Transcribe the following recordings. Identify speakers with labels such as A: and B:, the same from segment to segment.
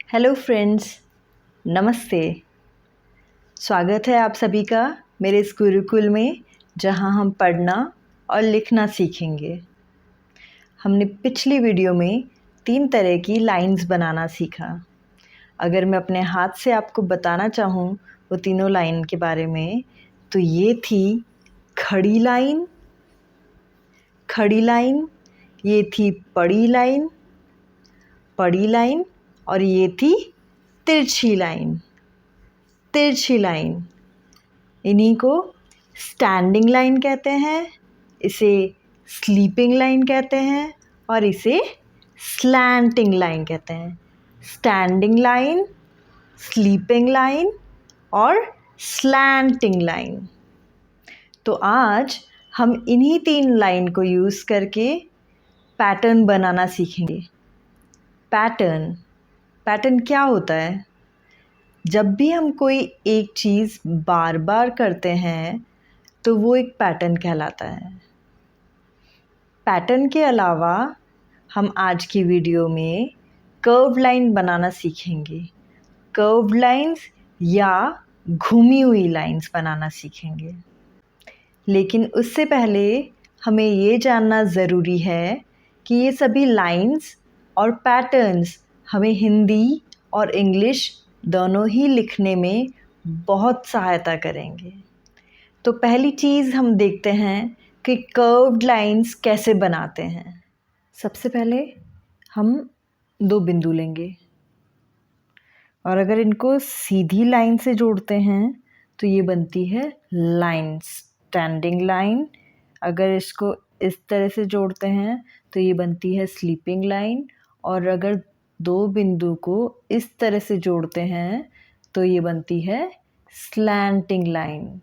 A: Hello friends, नमस्ते। स्वागत है आप सभी का मेरे इस गुरुकुल में, जहां हम पढ़ना और लिखना सीखेंगे। हमने पिछली वीडियो में 3 तरह की लाइंस बनाना सीखा। अगर मैं अपने हाथ से आपको बताना चाहूँ वो तीनों लाइन के बारे में, तो ये थी खड़ी लाइन, ये थी पड़ी लाइन, और ये थी तिरछी लाइन। इन्हीं को स्टैंडिंग लाइन कहते हैं, इसे स्लीपिंग लाइन कहते हैं और इसे स्लैंटिंग लाइन कहते हैं। स्टैंडिंग लाइन, स्लीपिंग लाइन और स्लैंटिंग लाइन। तो आज हम इन्हीं 3 लाइन को यूज़ करके पैटर्न बनाना सीखेंगे। पैटर्न क्या होता है? जब भी हम कोई एक चीज़ बार बार करते हैं तो वो एक पैटर्न कहलाता है। पैटर्न के अलावा हम आज की वीडियो में कर्व लाइन बनाना सीखेंगे। कर्व लाइंस या घूमी हुई लाइंस बनाना सीखेंगे। लेकिन उससे पहले हमें ये जानना ज़रूरी है कि ये सभी लाइंस और पैटर्न्स हमें हिंदी और इंग्लिश दोनों ही लिखने में बहुत सहायता करेंगे। तो पहली चीज़ हम देखते हैं कि कर्व्ड लाइंस कैसे बनाते हैं। सबसे पहले हम 2 बिंदु लेंगे और अगर इनको सीधी लाइन से जोड़ते हैं तो ये बनती है लाइन, स्टैंडिंग लाइन। अगर इसको इस तरह से जोड़ते हैं तो ये बनती है स्लीपिंग लाइन, और अगर 2 बिंदु को इस तरह से जोड़ते हैं तो ये बनती है स्लैंटिंग लाइन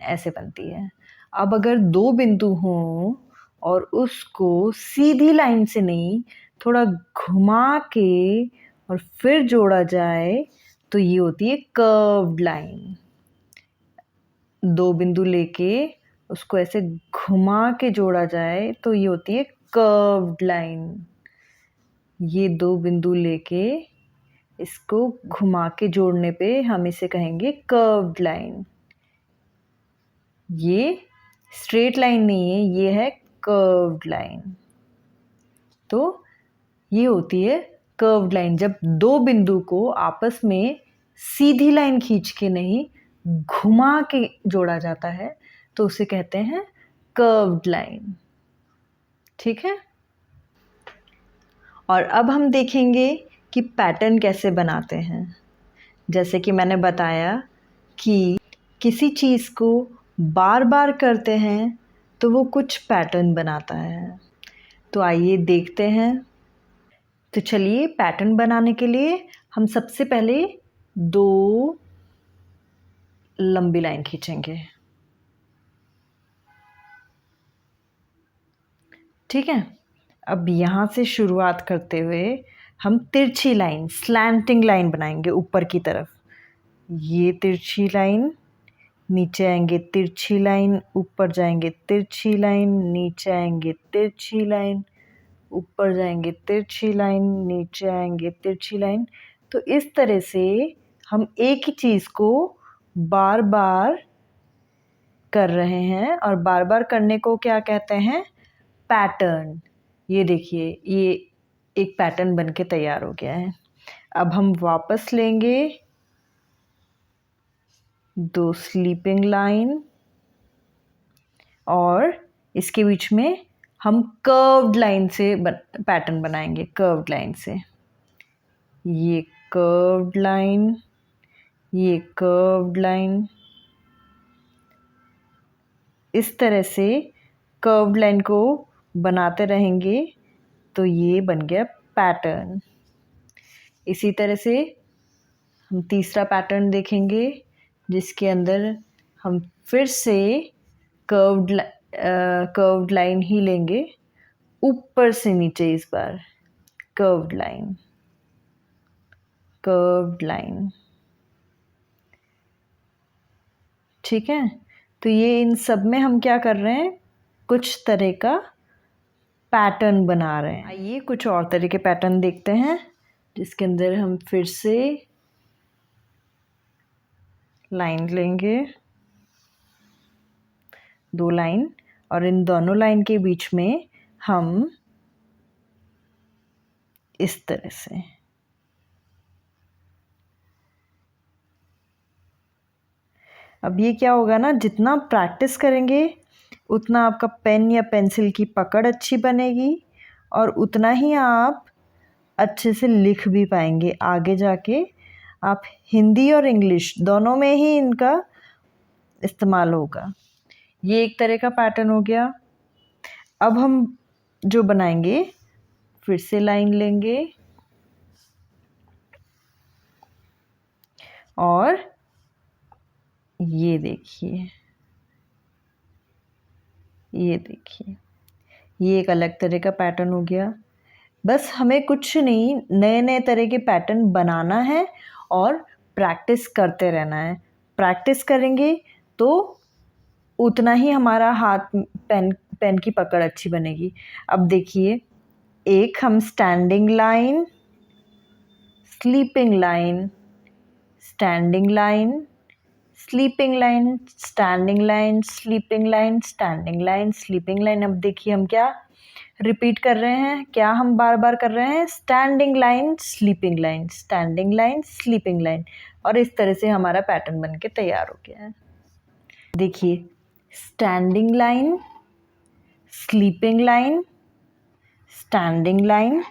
A: ऐसे बनती है। अब अगर 2 बिंदु हों और उसको सीधी लाइन से नहीं, थोड़ा घुमा के और फिर जोड़ा जाए तो ये होती है कर्व्ड लाइन। 2 बिंदु लेके उसको ऐसे घुमा के जोड़ा जाए तो ये होती है कर्व्ड लाइन। ये 2 बिंदु लेके इसको घुमा के जोड़ने पे हम इसे कहेंगे कर्व्ड लाइन। ये स्ट्रेट लाइन नहीं है, ये है कर्व्ड लाइन। तो ये होती है कर्व्ड लाइन जब 2 बिंदु को आपस में सीधी लाइन खींच के नहीं, घुमा के जोड़ा जाता है, तो उसे कहते हैं कर्व्ड लाइन। ठीक है। और अब हम देखेंगे कि पैटर्न कैसे बनाते हैं। जैसे कि मैंने बताया कि किसी चीज़ को बार बार करते हैं तो वो कुछ पैटर्न बनाता है। तो आइए देखते हैं। तो चलिए, पैटर्न बनाने के लिए हम सबसे पहले 2 लंबी लाइन खींचेंगे। ठीक है। अब यहाँ से शुरुआत करते हुए हम तिरछी लाइन, स्लैंटिंग लाइन बनाएंगे ऊपर की तरफ। ये तिरछी लाइन, नीचे आएंगे तिरछी लाइन, ऊपर जाएंगे तिरछी लाइन, नीचे आएंगे तिरछी लाइन, ऊपर जाएंगे तिरछी लाइन, नीचे आएंगे तिरछी लाइन। तो इस तरह से हम एक ही चीज़ को बार बार कर रहे हैं, और बार बार करने को क्या कहते हैं? पैटर्न। ये देखिए, ये एक पैटर्न बन के तैयार हो गया है। अब हम वापस लेंगे 2 स्लीपिंग लाइन और इसके बीच में हम कर्व्ड लाइन से पैटर्न बनाएंगे। कर्व्ड लाइन से ये कर्व्ड लाइन, ये कर्व्ड लाइन, इस तरह से कर्व्ड लाइन को बनाते रहेंगे तो ये बन गया पैटर्न। इसी तरह से हम तीसरा पैटर्न देखेंगे जिसके अंदर हम फिर से कर्व्ड लाइन ही लेंगे, ऊपर से नीचे। इस बार कर्व्ड लाइन। ठीक है। तो ये इन सब में हम क्या कर रहे हैं? कुछ तरह का पैटर्न बना रहे हैं। आइए कुछ और तरह के पैटर्न देखते हैं। जिसके अंदर हम फिर से लाइन लेंगे, 2 लाइन, और इन दोनों लाइन के बीच में हम इस तरह से अब ये क्या होगा ना, जितना प्रैक्टिस करेंगे उतना आपका पेन या पेंसिल की पकड़ अच्छी बनेगी और उतना ही आप अच्छे से लिख भी पाएंगे। आगे जाके आप हिंदी और इंग्लिश दोनों में ही इनका इस्तेमाल होगा। ये एक तरह का पैटर्न हो गया। अब हम जो बनाएंगे, फिर से लाइन लेंगे और ये देखिए, ये एक अलग तरह का पैटर्न हो गया। बस हमें कुछ नहीं, नए नए तरह के पैटर्न बनाना है और प्रैक्टिस करते रहना है। प्रैक्टिस करेंगे तो उतना ही हमारा हाथ पेन की पकड़ अच्छी बनेगी। अब देखिए, एक हम standing line, sleeping line, standing line, sleeping line, standing line, sleeping line, standing line, sleeping line. अब देखिए हम क्या रिपीट कर रहे हैं, क्या हम बार बार कर रहे हैं, standing line, sleeping line, standing line, sleeping line, और इस तरह से हमारा पैटर्न बन के तैयार हो गया है। देखिए, standing line, sleeping line, standing line,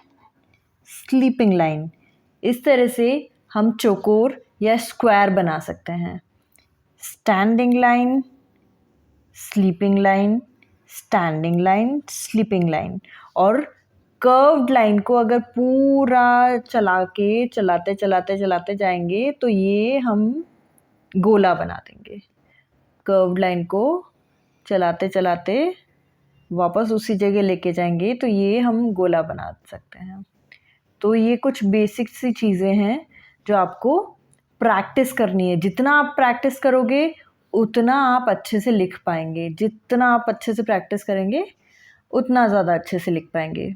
A: sleeping line, इस तरह से हम चौकोर या स्क्वायर बना सकते हैं। Standing line, sleeping line, standing line, sleeping line. और कर्व्ड लाइन को अगर पूरा चलाते जाएंगे तो ये हम गोला बना देंगे। कर्व्ड लाइन को चलाते चलाते वापस उसी जगह लेके जाएंगे तो ये हम गोला बना सकते हैं। तो ये कुछ बेसिक सी चीज़ें हैं जो आपको प्रैक्टिस करनी है। जितना आप प्रैक्टिस करोगे उतना आप अच्छे से लिख पाएंगे। जितना आप अच्छे से प्रैक्टिस करेंगे उतना ज़्यादा अच्छे से लिख पाएंगे।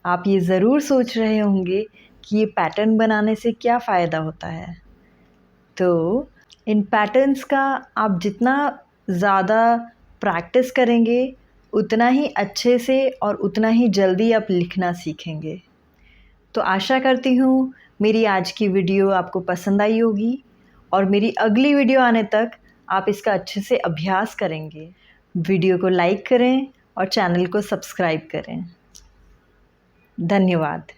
A: आप ये ज़रूर सोच रहे होंगे कि ये पैटर्न बनाने से क्या फ़ायदा होता है। तो इन पैटर्न्स का आप जितना ज़्यादा प्रैक्टिस करेंगे उतना ही अच्छे से और उतना ही जल्दी आप लिखना सीखेंगे। तो आशा करती हूँ मेरी आज की वीडियो आपको पसंद आई होगी और मेरी अगली वीडियो आने तक आप इसका अच्छे से अभ्यास करेंगे। वीडियो को लाइक करें और चैनल को सब्सक्राइब करें। धन्यवाद।